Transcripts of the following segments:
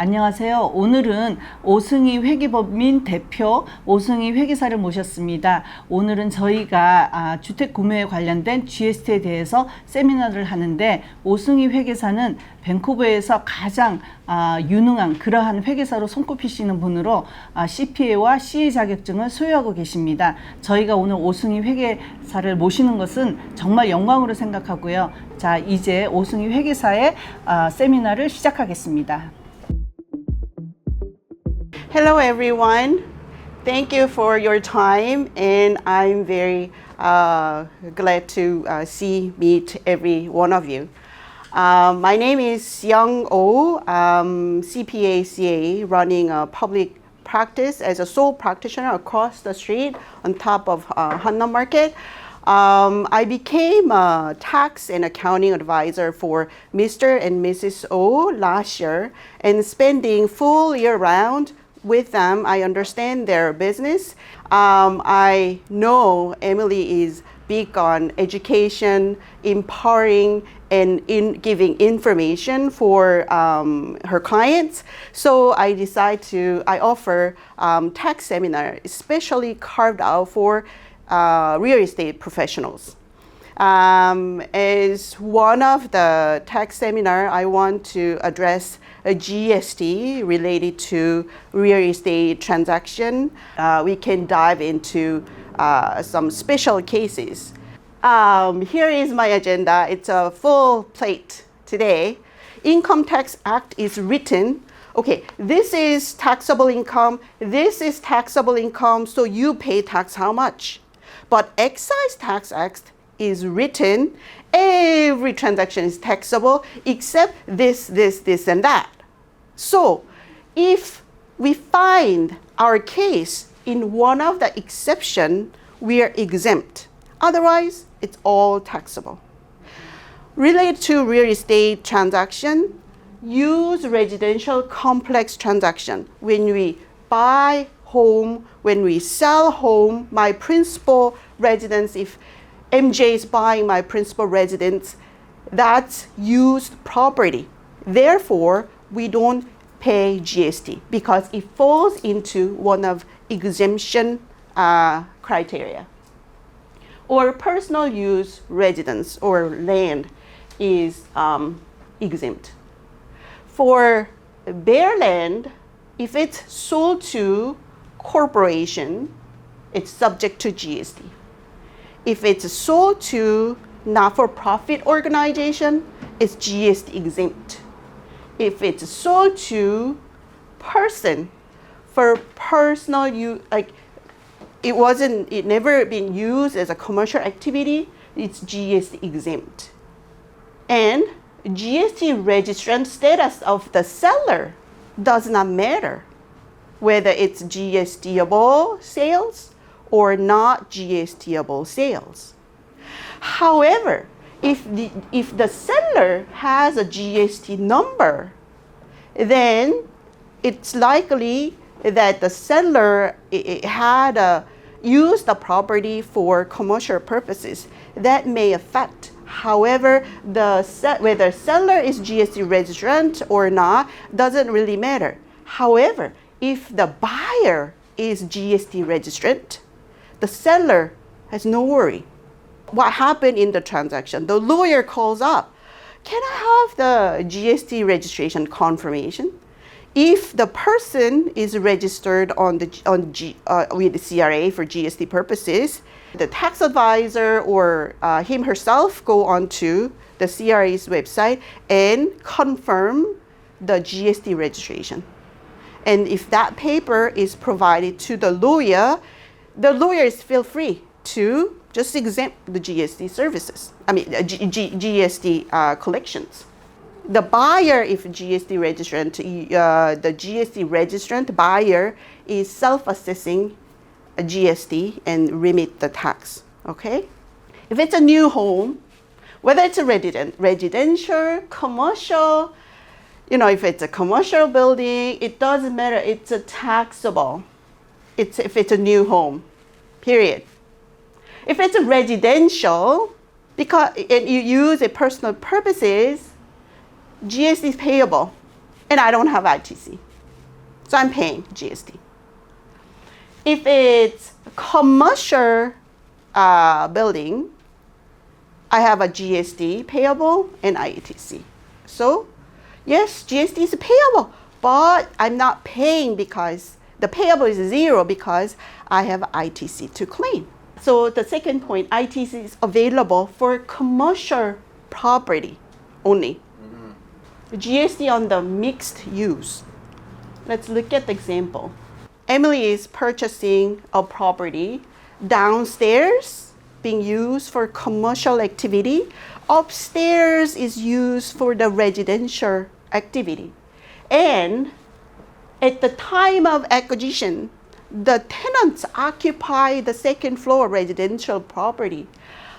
안녕하세요. 오늘은 오승희 회계법인 대표 오승희 회계사를 모셨습니다. 오늘은 저희가 주택 구매에 관련된 GST에 대해서 세미나를 하는데 오승희 회계사는 밴쿠버에서 가장 유능한 그러한 회계사로 손꼽히시는 분으로 CPA와 CA 자격증을 소유하고 계십니다. 저희가 오늘 오승희 회계사를 모시는 것은 정말 영광으로 생각하고요. 자, 이제 오승희 회계사의 세미나를 시작하겠습니다. Hello everyone, thank you for your time and I'm very glad to meet every one of you. My name is Seung Oh, CPA, CA, running a public practice as a sole practitioner across the street on top of Hanna Market. I became a tax and accounting advisor for Mr. and Mrs. Oh last year and spending full year round with them. I understand their business. I know Emily is big on education, empowering, and in giving information for her clients. So I offer tax seminar, especially carved out for real estate professionals. As one of the tax seminar, I want to address a GST related to real estate transaction. We can dive into some special cases. Here is my agenda. It's a full plate today. Income Tax Act is written. Okay, this is taxable income. This is taxable income. So you pay tax how much? But Excise Tax Act is written, every transaction is taxable except this, and that. So if we find our case in one of the exception, we are exempt. Otherwise, it's all taxable. Related to real estate transaction, use residential complex transaction. When we buy home, when we sell home, my principal residence, if MJ is buying my principal residence, that's used property. Therefore, we don't pay GST because it falls into one of exemption criteria. Or personal use residence or land is exempt. For bare land, if it's sold to corporation, it's subject to GST. If it's sold to not-for-profit organization, it's GST exempt. If it's sold to person for personal use, like it never been used as a commercial activity, it's GST exempt. And GST registrant status of the seller does not matter whether it's GSTable sales or not GSTable sales. However, if the seller has a GST number, then it's likely that the seller had used the property for commercial purposes. That may affect. However, whether seller is GST registrant or not doesn't really matter. However, if the buyer is GST registrant, the seller has no worry. What happened in the transaction? The lawyer calls up. Can I have the GST registration confirmation? If the person is registered with the CRA for GST purposes, the tax advisor or him herself go onto the CRA's website and confirm the GST registration. And if that paper is provided to the lawyers feel free to just exempt the GST services. GST collections. The buyer, if GST registrant, the GST registrant buyer is self-assessing a GST and remit the tax. Okay? If it's a new home, whether it's a residential, commercial, if it's a commercial building, it doesn't matter. It's a taxable. If it's a new home, period. If it's a residential, and you use it personal purposes, GST is payable. and I don't have ITC. So I'm paying GST. If it's a commercial building, I have a GST payable and ITC. So yes, GST is payable, but I'm not paying because the payable is zero because I have ITC to claim. So the second point, ITC is available for commercial property only. GST on the mixed use. Let's look at the example. Emily is purchasing a property downstairs being used for commercial activity. Upstairs is used for the residential activity. And at the time of acquisition, the tenants occupy the second floor residential property.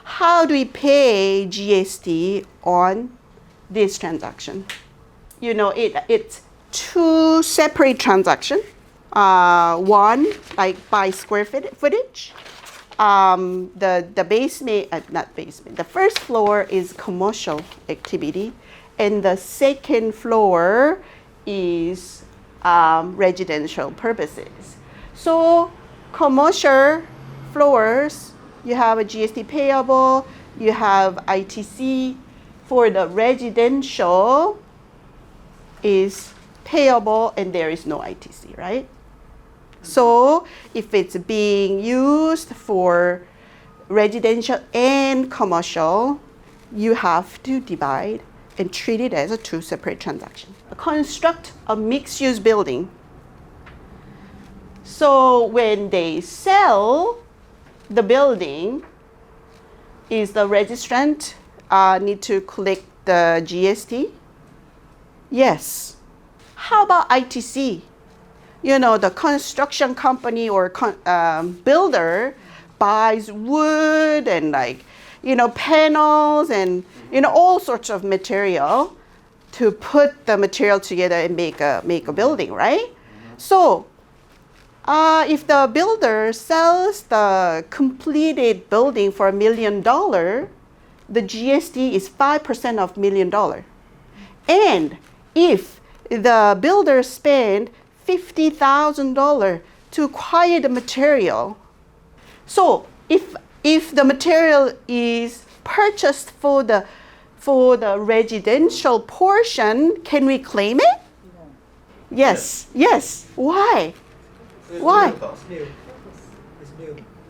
How do we pay GST on this transaction? You know, it's two separate transactions. One, like by square footage. The basement, not basement, the first floor is commercial activity, and the second floor is residential purposes. So commercial floors, you have a GST payable, you have ITC. For the residential is payable and there is no ITC, right? So if it's being used for residential and commercial, you have to divide and treat it as a two separate transactions. Construct a mixed-use building. So when they sell the building, is the registrant need to collect the GST? Yes. How about ITC? You know, the construction company or builder buys wood and panels and all sorts of material to put the material together and make a building, right? So if the builder sells the completed building for $1 million, the GST is 5% of $1 million. And if the builder spent $50,000 to acquire the material, so if the material is purchased for the residential portion, can we claim it? Yes. Yes. Why? Why?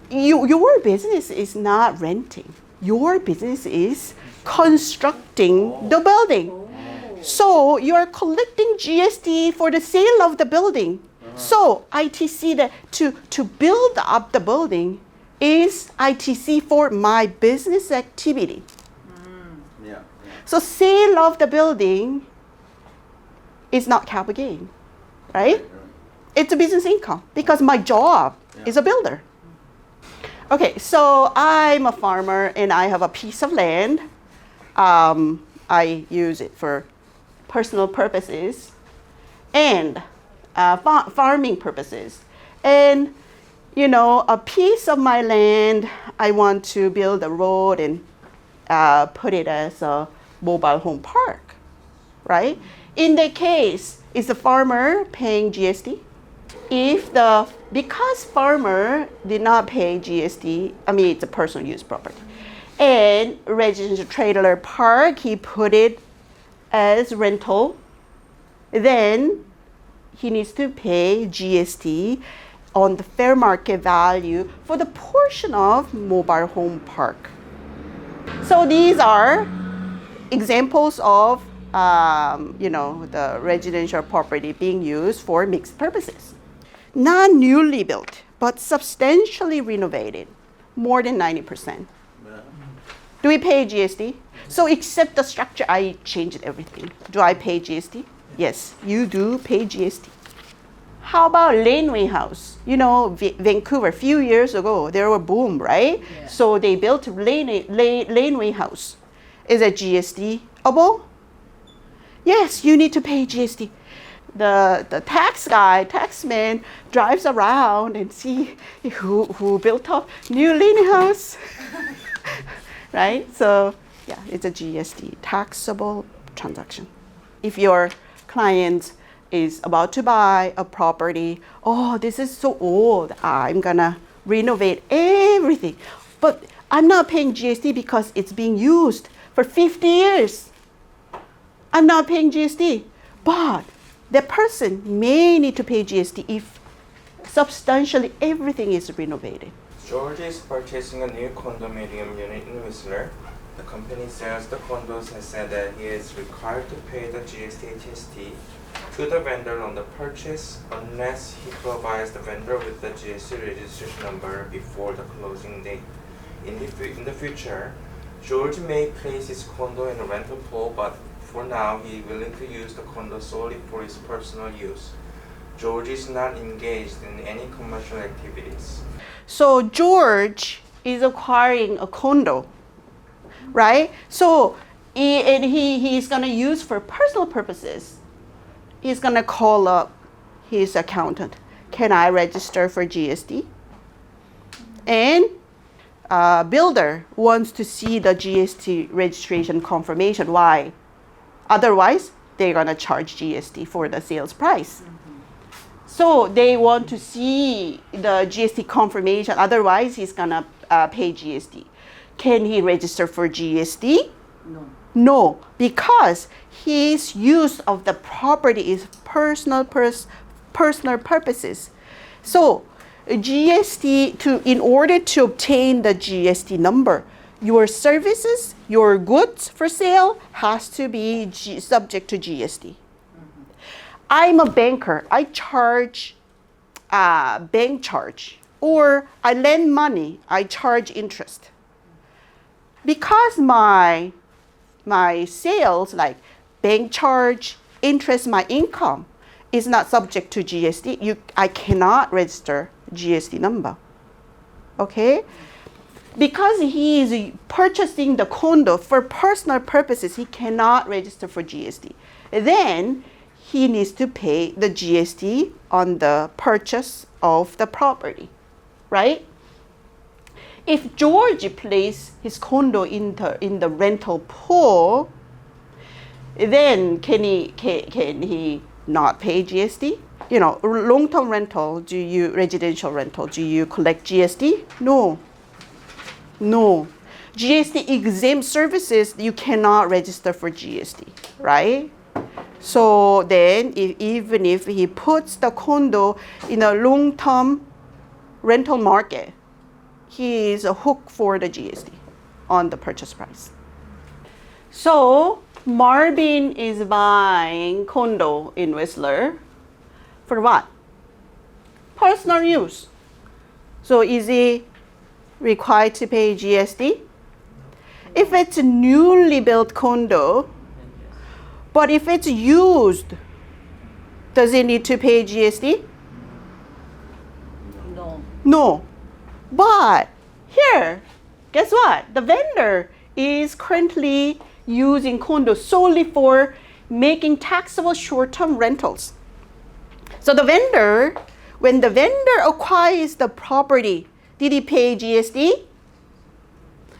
Your business is not renting. Your business is constructing the building. So you're collecting GST for the sale of the building. So ITC to build up the building is ITC for my business activity. So sale of the building is not capital gain, right? It's a business income because my job is a builder. Okay, so I'm a farmer and I have a piece of land. I use it for personal purposes and farming purposes. And a piece of my land, I want to build a road and put it as a mobile home park, right? In that case, is the farmer paying GST? Because farmer did not pay GST, it's a personal use property, and residential trailer park, he put it as rental, then he needs to pay GST on the fair market value for the portion of mobile home park. So these are examples of the residential property being used for mixed purposes. Not newly built, but substantially renovated, more than 90%. Do we pay GST? So except the structure, I changed everything. Do I pay GST? Yes, you do pay GST. How about laneway house? Vancouver, a few years ago, there were boom, right? Yeah. So they built laneway house. Is it GST-able? Yes, you need to pay GST. The taxman drives around and see who built up new laneway house, right? So yeah, it's a GST taxable transaction. If your client is about to buy a property. Oh, this is so old. I'm gonna renovate everything. But I'm not paying GST because it's being used for 50 years. I'm not paying GST. But the person may need to pay GST if substantially everything is renovated. George is purchasing a new condominium unit in Whistler. The company sells the condos has said that he is required to pay the GST to the vendor on the purchase unless he provides the vendor with the GST registration number before the closing date. In the future, George may place his condo in a rental pool, but for now he is willing to use the condo solely for his personal use. George is not engaged in any commercial activities. So George is acquiring a condo, right? So he's gonna use for personal purposes. He's gonna call up his accountant. Can I register for GST? And builder wants to see the GST registration confirmation. Why? Otherwise, they're gonna charge GST for the sales price. So they want to see the GST confirmation. Otherwise, he's gonna pay GST. Can he register for GST? No. No, because his use of the property is personal purposes. So GST in order to obtain the GST number, your services, your goods for sale has to be subject to GST. I'm a banker. I charge bank charge, or I lend money. I charge interest. Because my sales, like bank charge, interest, my income, is not subject to GST, I cannot register GST number. Okay? Because he is purchasing the condo for personal purposes, he cannot register for GST. Then he needs to pay the GST on the purchase of the property, right? If George placed his condo in the rental pool, then can he not pay GST? You know, long-term rental, residential rental, do you collect GST? No. GST exempt services, you cannot register for GST, right? So then, even if he puts the condo in a long-term rental market, he is a hook for the GST on the purchase price. So Marvin is buying condo in Whistler for what? Personal use. So is he required to pay GST? If it's a newly built condo, but if it's used, does he need to pay GST? No. No. But here, guess what? The vendor is currently using condos solely for making taxable short-term rentals. So when the vendor acquires the property, did he pay GST?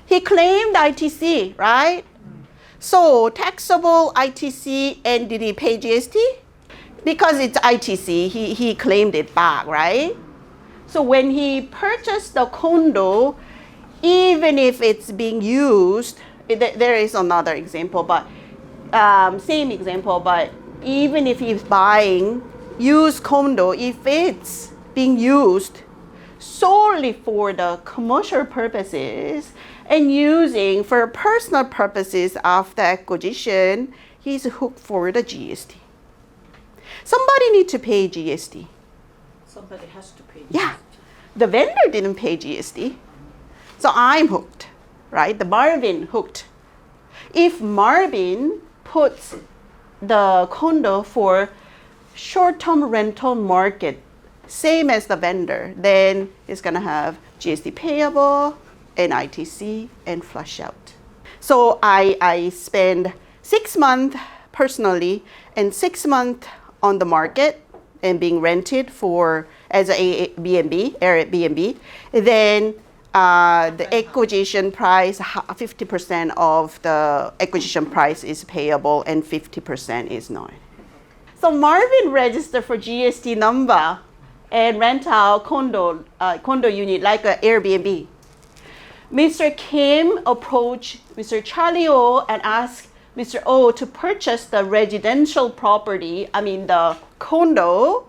He claimed ITC, right? So taxable ITC, and did he pay GST? Because it's ITC, he claimed it back, right? So when he purchased the condo, even if it's being used, there is another example, but same example, but even if he's buying used condo, if it's being used solely for the commercial purposes and using for personal purposes after acquisition, he's hooked for the GST. Somebody needs to pay GST. Somebody has to pay. Yeah, the vendor didn't pay GST, so I'm hooked, right? The Marvin hooked. If Marvin puts the condo for short-term rental market, same as the vendor, then it's gonna have GST payable and ITC and flush out. So I spend 6 months personally and 6 months on the market and being rented for as a Airbnb. Then the acquisition price, 50% of the acquisition price is payable and 50% is not. So Marvin registered for GST number and rent out condo unit like an Airbnb. Mr. Kim approached Mr. Charlie Oh and asked Mr. Oh to purchase the residential property, the condo.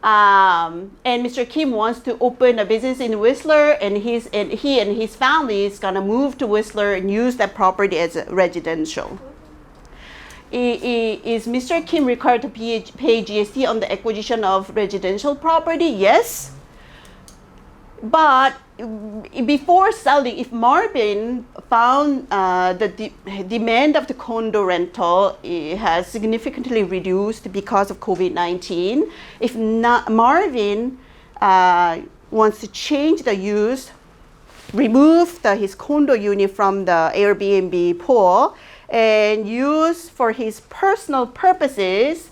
And Mr. Kim wants to open a business in Whistler, and he and his family is gonna move to Whistler and use that property as a residential. Is Mr. Kim required to pay GST on the acquisition of residential property? Yes. But before selling, if Marvin found the demand of the condo rental has significantly reduced because of COVID-19, if not, Marvin wants to change the use, remove his condo unit from the Airbnb pool and use for his personal purposes,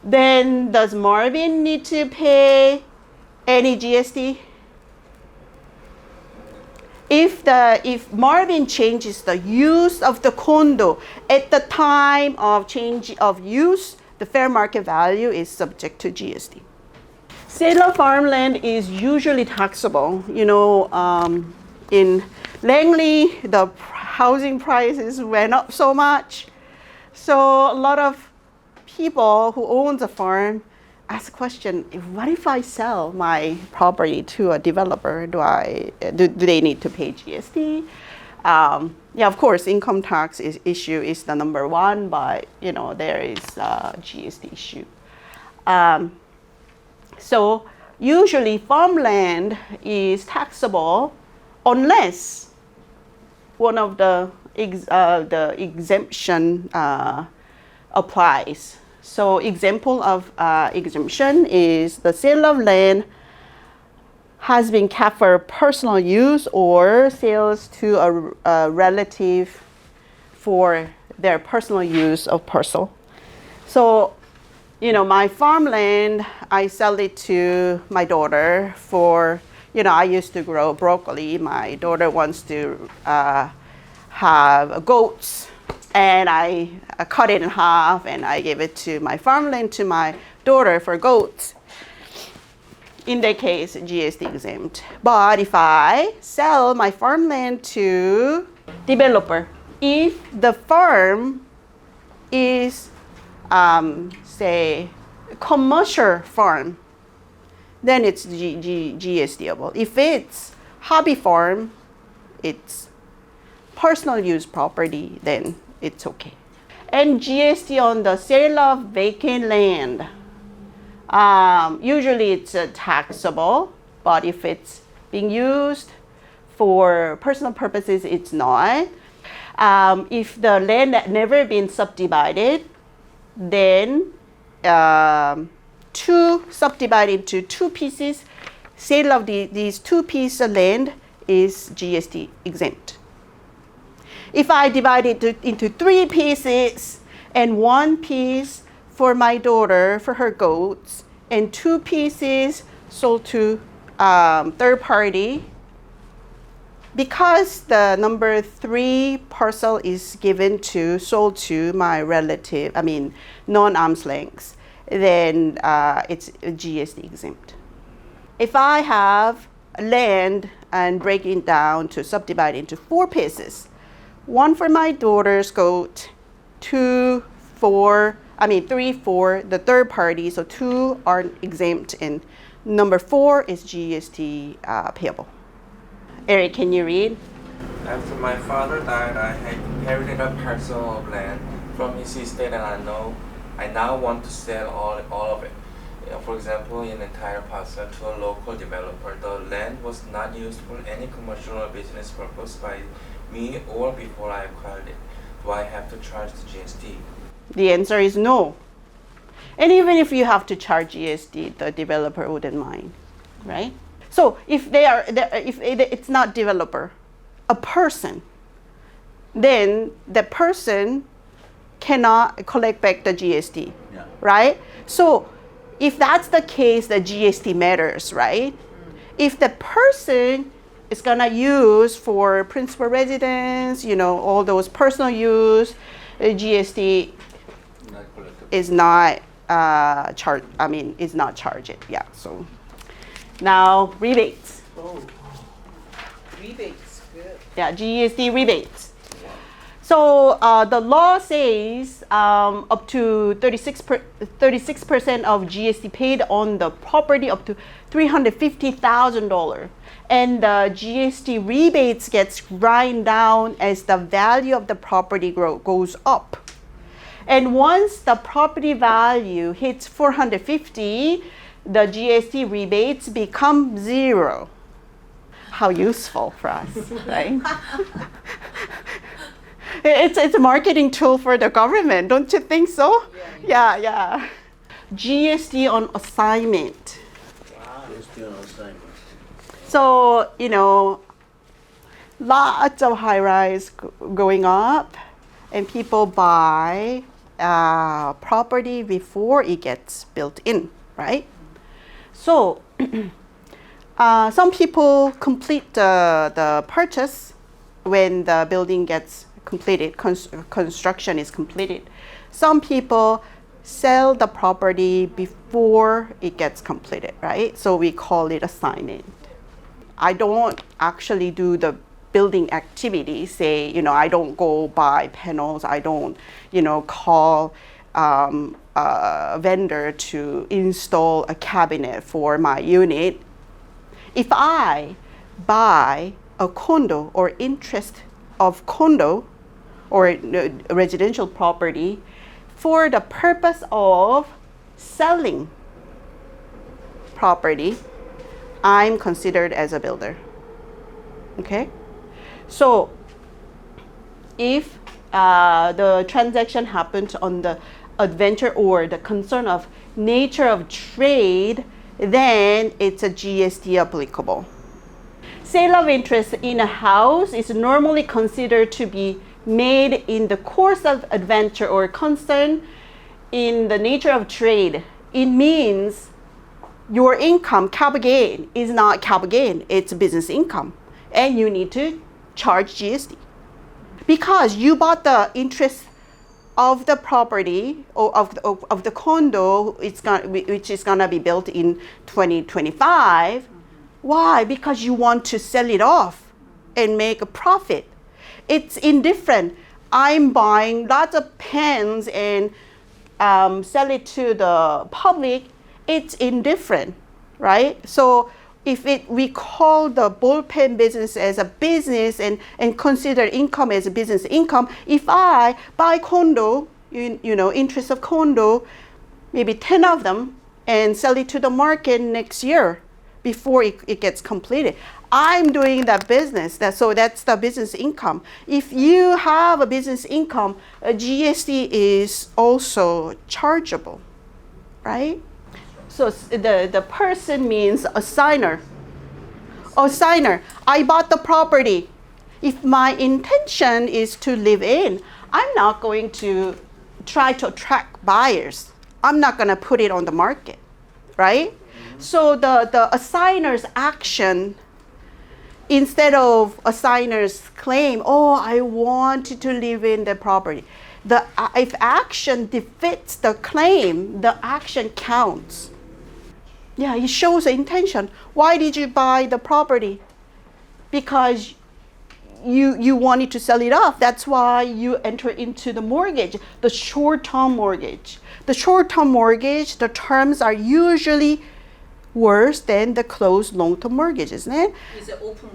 then does Marvin need to pay any GST? If Marvin changes the use of the condo at the time of change of use, the fair market value is subject to GST. Sale of farmland is usually taxable. In Langley, the housing prices went up so much. So a lot of people who own a farm ask the question, what if I sell my property to a developer? Do they need to pay GST? Of course, income tax issue is the number one, but there is a GST issue. So usually farmland is taxable unless one of the exemption applies. So example of exemption is the sale of land has been kept for personal use or sales to a relative for their personal use of parcel. So, my farmland, I sell it to my daughter for, I used to grow broccoli. My daughter wants to have goats. And I cut it in half and I gave it to my farmland to my daughter for goats. In that case, GST exempt. But if I sell my farmland to developer, if the farm is, say, commercial farm, then it's GSTable. If it's hobby farm, it's personal use property, then it's okay. And GST on the sale of vacant land. Usually it's taxable, but if it's being used for personal purposes, it's not. If the land had never been subdivided, then subdivided into two pieces, sale of these two pieces of land is GST exempt. If I divide it into three pieces and one piece for my daughter, for her goats, and two pieces sold to third party, because the number 3 parcel is sold to my relative, non-arm's length, then it's GST exempt. If I have land and break it down to subdivide into 4 pieces, one for my daughter's goat, 3 for the third party, so 2 are exempt, and number 4 is GST payable. Eric, can you read? After my father died, I had inherited a parcel of land from his estate, and I now want to sell all of it. For example, an entire parcel to a local developer. The land was not used for any commercial or business purpose by me or before I acquired it. Do I have to charge the GST? The answer is no. And even if you have to charge GST, the developer wouldn't mind, right? So if it's not developer, a person, then the person cannot collect back the GST, right? So if that's the case, the GST matters, right? If the person is gonna use for principal residence, all those personal use, GST. Not collectible. is not charged. I mean, is not charged. Yeah. So now rebates. Oh. Rebates. Good. Yeah, GST rebates. So the law says up to 36% of GST paid on the property up to $350,000. And the GST rebates gets grind down as the value of the property goes up. And once the property value hits 450, the GST rebates become zero. How useful for us, right? It's a marketing tool for the government, don't you think so? Yeah. GST on assignment. GST on assignment. So, lots of high-rise going up, and people buy property before it gets built in, right? So, some people complete the purchase when the building gets completed, construction is completed. Some people sell the property before it gets completed, right? So we call it assignment. I don't actually do the building activity, say, I don't go buy panels, I don't, call a vendor to install a cabinet for my unit. If I buy a condo or interest of condo or residential property for the purpose of selling property, I'm considered as a builder. Okay? So if the transaction happened on the adventure or the concern of nature of trade, then it's a GST applicable. Sale of interest in a house is normally considered to be made in the course of adventure or concern in the nature of trade. It means your income, capital gain, is not capital gain, it's business income. And you need to charge GST. Because you bought the interest of the property or of the condo, which is gonna be built in 2025. Why? Because you want to sell it off and make a profit. It's indifferent. I'm buying lots of pens and sell it to the public. It's indifferent, right? So if we call the ball pen business as a business and consider income as a business income, if I buy condo, interest of condo, maybe 10 of them, and sell it to the market next year before it gets completed, I'm doing that business. So that's the business income. If you have a business income, GST is also chargeable, right? So the person means assigner. Assigner, I bought the property. If my intention is to live in, I'm not going to try to attract buyers. I'm not going to put it on the market, right? So the assigner's action, instead of assigner's claim, I want to live in the property. If action defeats the claim, the action counts. Yeah, it shows the intention. Why did you buy the property? Because you wanted to sell it off. That's why you enter into the mortgage, the short-term mortgage. The short-term mortgage, the terms are usually worse than the closed long-term mortgage, isn't it? Is it open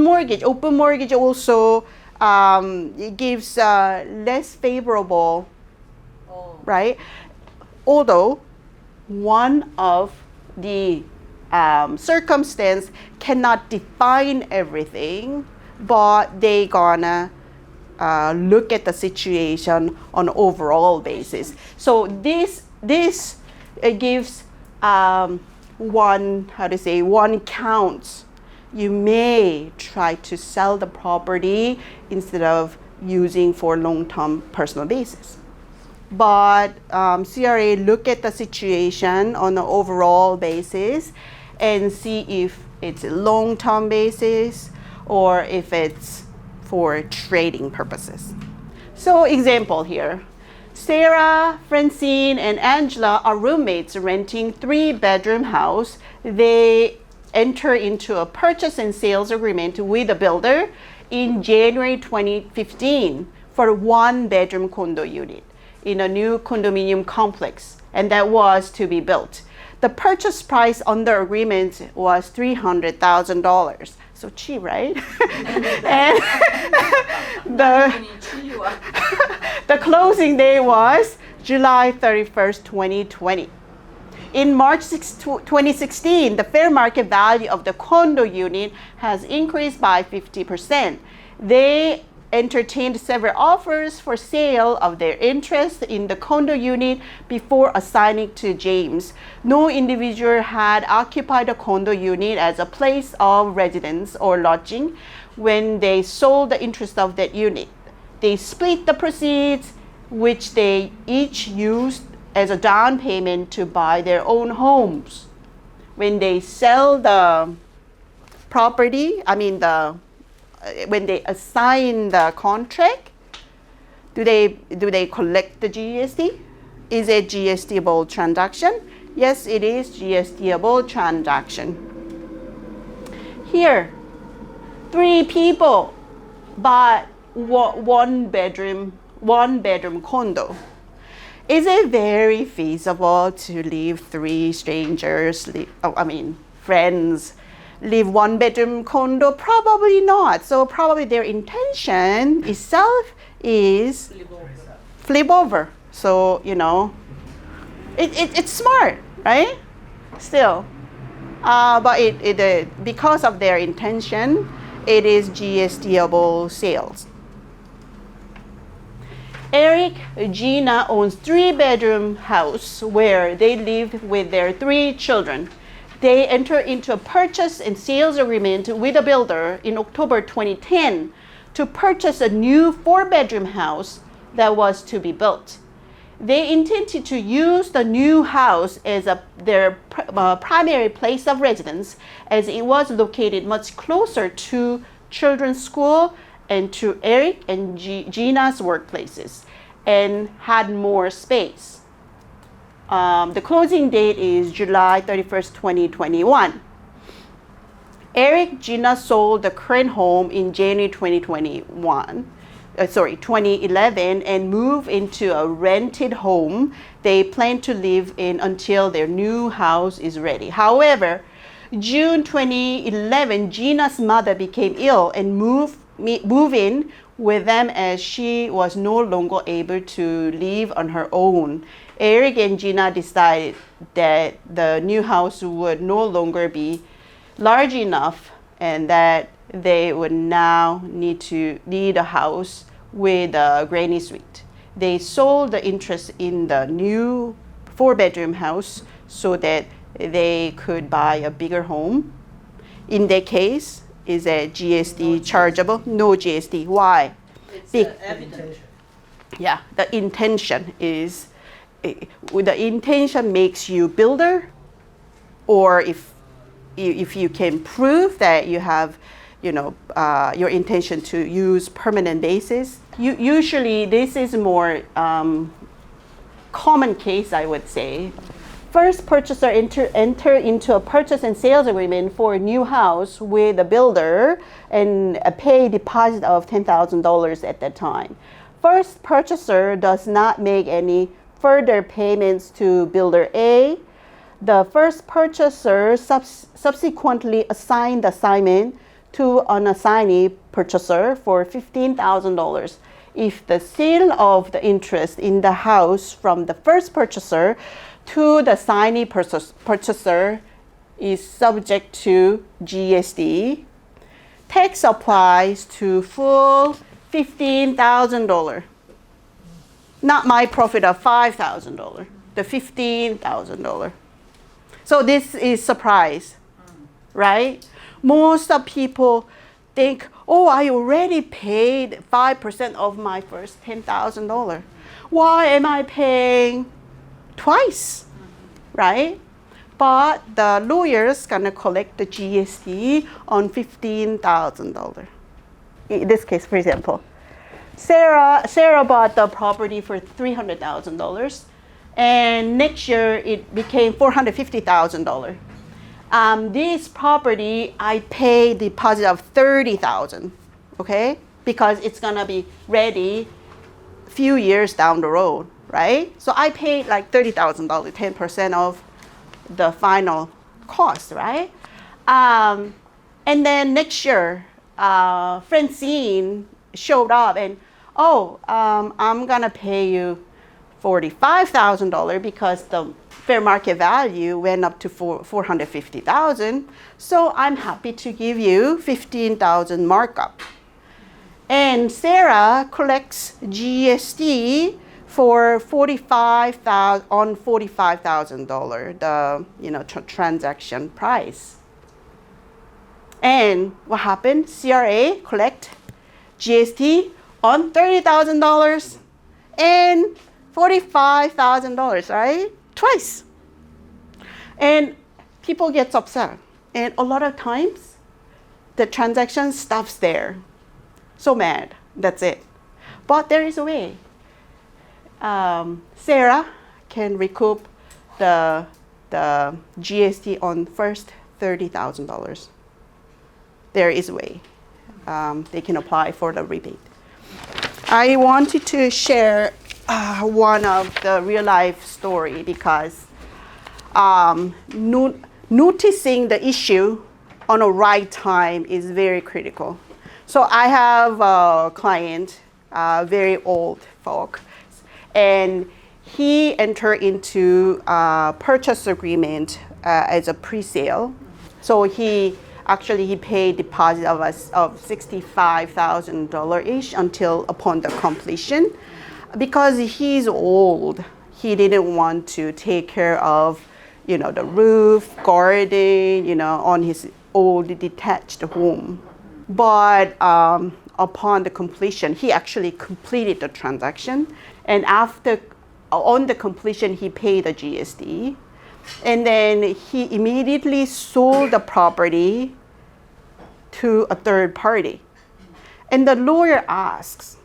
mortgage? Open mortgage also it gives less favorable, right? Although one of the circumstance cannot define everything, but they gonna look at the situation on overall basis. So this gives one counts. You may try to sell the property instead of using for long-term personal basis. But CRA look at the situation on an overall basis and see if it's a long-term basis or if it's for trading purposes. So example here, Sarah, Francine, and Angela are roommates renting 3-bedroom house. They enter into a purchase and sales agreement with a builder in January 2015 for a 1-bedroom condo unit in a new condominium complex, and that was to be built. The purchase price under agreement was $300,000. So cheap, right? And the closing day was July 31st, 2020. In March 2016, the fair market value of the condo unit has increased by 50%. They entertained several offers for sale of their interest in the condo unit before assigning to James. No individual had occupied a condo unit as a place of residence or lodging when they sold the interest of that unit. They split the proceeds, which they each used as a down payment to buy their own homes. When they sell the property, when they assign the contract, do they collect the GST? Is it GST-able transaction? Yes, it is GST-able transaction. Here, 3 people bought one bedroom condo. Is it very feasible to leave 3 strangers, friends, live 1-bedroom condo? Probably not. So probably their intention itself is flip over. So, it's smart, right? Still. But because of their intention, it is GST-able sales. Eric Gina owns 3-bedroom house where they live with their 3 children. They entered into a purchase and sales agreement with a builder in October 2010 to purchase a new 4-bedroom house that was to be built. They intended to use the new house as their primary place of residence, as it was located much closer to children's school and to Eric and Gina's workplaces, and had more space. The closing date is July 31st, 2021. Eric Gina sold the current home in January 2011 and moved into a rented home they plan to live in until their new house is ready. However, June 2011, Gina's mother became ill and moved in with them as she was no longer able to live on her own. Eric and Gina decided that the new house would no longer be large enough and that they would now need a house with a granny suite. They sold the interest in the new 4-bedroom house so that they could buy a bigger home. In that case, is a GST chargeable? No GST. Why? Evidence. Yeah, the intention makes you builder, or if you can prove that you have, your intention to use permanent basis. Usually, this is more common case, I would say. First purchaser enter into a purchase and sales agreement for a new house with a builder and pay a deposit of $10,000 at that time. First purchaser does not make any further payments to builder A. The first purchaser subsequently assigned the assignment to an assignee purchaser for $15,000. If the sale of the interest in the house from the first purchaser to the assignee purchaser is subject to GST, tax applies to full $15,000. Not my profit of $5,000, the $15,000. So this is surprise, right? Most of people think, oh, I already paid 5% of my first $10,000. Why am I paying twice, right? But the lawyer's gonna collect the GST on $15,000. In this case, for example, Sarah bought the property for $300,000, and next year it became $450,000. This property I pay deposit of $30,000, okay, because it's gonna be ready a few years down the road, right? So I paid like $30,000, 10% of the final cost, right? And then next year, Francine showed up and, I'm gonna pay you $45,000 because the fair market value went up to $450,000. So I'm happy to give you $15,000 markup. And Sarah collects GST for $45,000, the transaction price. And what happened? CRA collect GST on $30,000 and $45,000, right? Twice. And people get upset. And a lot of times, the transaction stops there. So mad. That's it. But there is a way. Sarah can recoup the GST on first $30,000. There is a way. They can apply for the rebate. I wanted to share one of the real life story because noticing the issue on the right time is very critical. So I have a client, very old folk, and he entered into a purchase agreement as a pre-sale. So he paid deposit of $65,000-ish until upon the completion. Because he's old, he didn't want to take care of, the roof, garden, on his old detached home. But upon the completion, he actually completed the transaction. And on the completion, he paid the GST. And then he immediately sold the property to a third party. And the lawyer asks,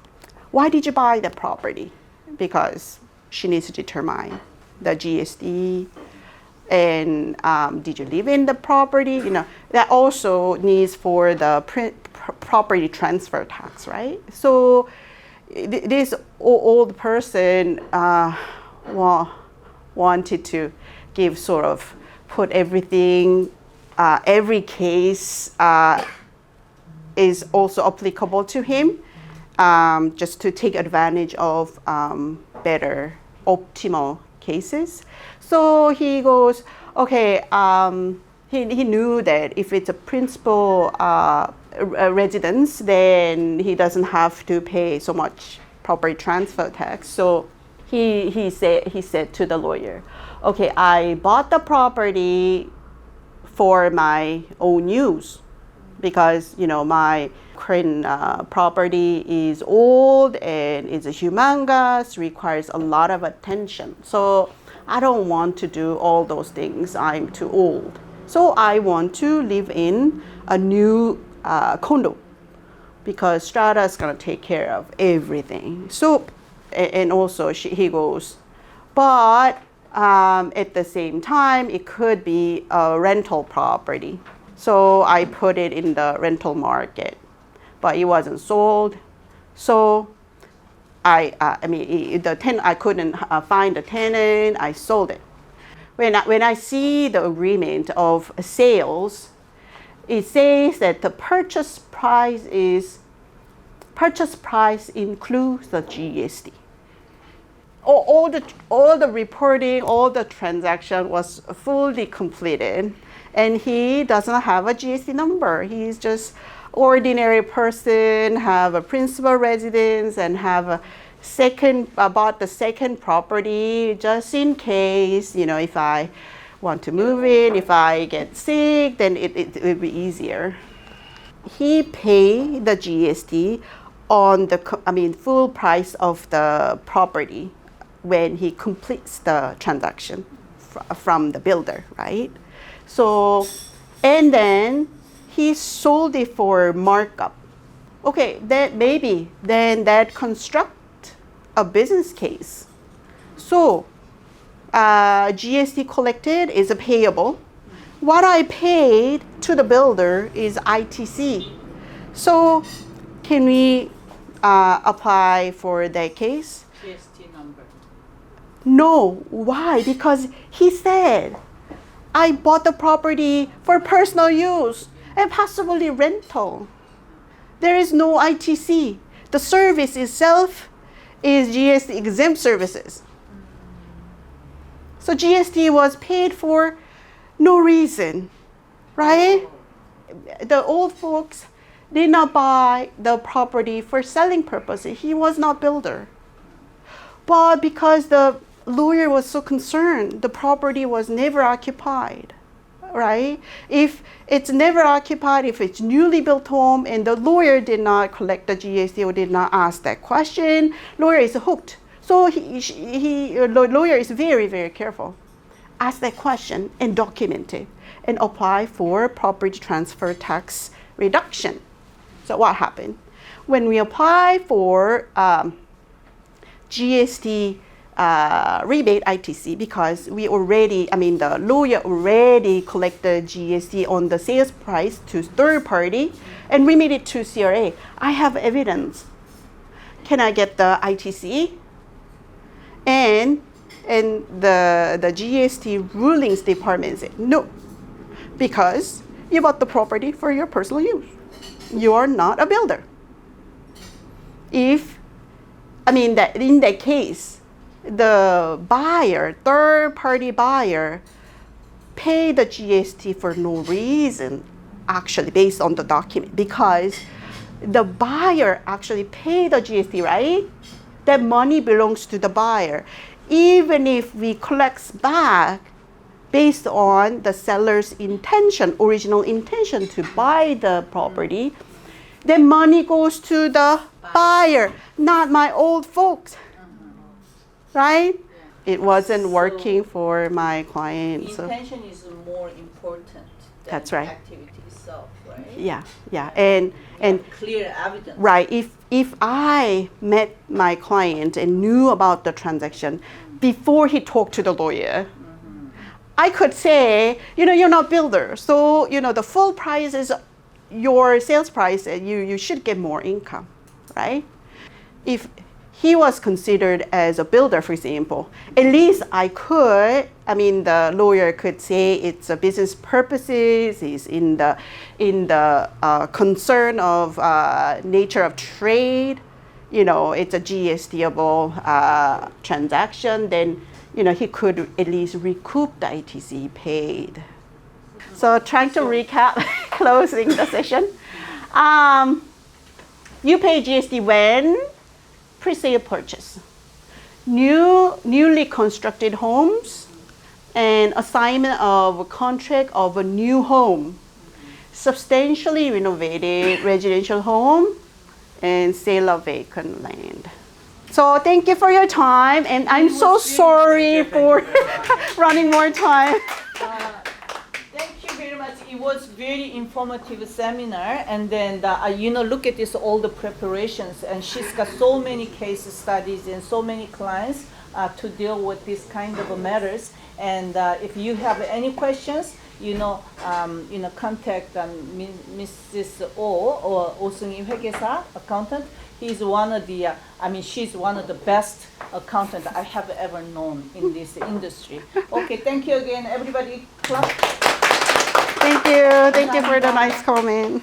why did you buy the property? Because she needs to determine the GST. And did you live in the property? That also needs for the property transfer tax, right? So this old person wanted to put everything, every case is also applicable to him, just to take advantage of better optimal cases. So he goes, okay, he knew that if it's a principal residence, then he doesn't have to pay so much property transfer tax. So he said to the lawyer, okay, I bought the property for my own use because my current property is old and it's humongous, requires a lot of attention. So I don't want to do all those things. I'm too old. So I want to live in a new condo because Strata is going to take care of everything. So, and also he goes, but at the same time, it could be a rental property. So I put it in the rental market, but it wasn't sold. So I couldn't find the tenant. I sold it. When I see the agreement of sales, it says that the purchase price includes the GST. All the reporting, all the transaction was fully completed, and he doesn't have a GST number. He's just ordinary person, have a principal residence, and have bought the second property just in case, if I want to move in, if I get sick, then it will be easier. He paid the GST on the full price of the property when he completes the transaction from the builder, right? So, and then he sold it for markup. Okay, that maybe then that construct a business case. So GST collected is payable. What I paid to the builder is ITC. So can we apply for that case? GST number. No. Why? Because he said, I bought the property for personal use and possibly rental. There is no ITC. The service itself is GST exempt services. So GST was paid for no reason, right? The old folks did not buy the property for selling purposes. He was not builder. But because the lawyer was so concerned, the property was never occupied, right? If it's never occupied, if it's newly built home and the lawyer did not collect the GST or did not ask that question, lawyer is hooked. So the lawyer is very, very careful. Ask that question and document it and apply for property transfer tax reduction. So what happened? When we apply for GST rebate ITC, because the lawyer already collected GST on the sales price to third party and remit it to CRA. I have evidence. Can I get the ITC? And the GST rulings department said no, because you bought the property for your personal use. You are not a builder. In that case, the buyer, third-party buyer, paid the GST for no reason, actually, based on the document, because the buyer actually paid the GST, right? That money belongs to the buyer. Even if we collect back based on the seller's intention, original intention to buy the property, the money goes to the buyer, not my old folks. Right? It wasn't working for my client. So Intention is more important than That's right. activity itself, right? yeah. And Clear evidence. right, if I met my client and knew about the transaction before he talked to the lawyer, I could say, you're not builder, so the full price is your sales price, and you should get more income, right? If he was considered as a builder, for example, at least the lawyer could say it's a business purposes, is in the concern of nature of trade, it's a GST-able transaction, then he could at least recoup the ITC paid. So trying to recap, closing the session. You pay GST when? Pre-sale purchase. Newly constructed homes and assignment of a contract of a new home. Substantially renovated residential home and sale of vacant land. So thank you for your time, and I'm so sorry for running more time. Thank you very much. It was very informative seminar, and then look at this, all the preparations, and she's got so many case studies and so many clients to deal with this kind of matters. And if you have any questions, contact Mrs. Oh or Oh 회계사 accountant. She's one of the best accountant I have ever known in this industry. Okay, thank you again, everybody. Clap. Thank you for the nice comment.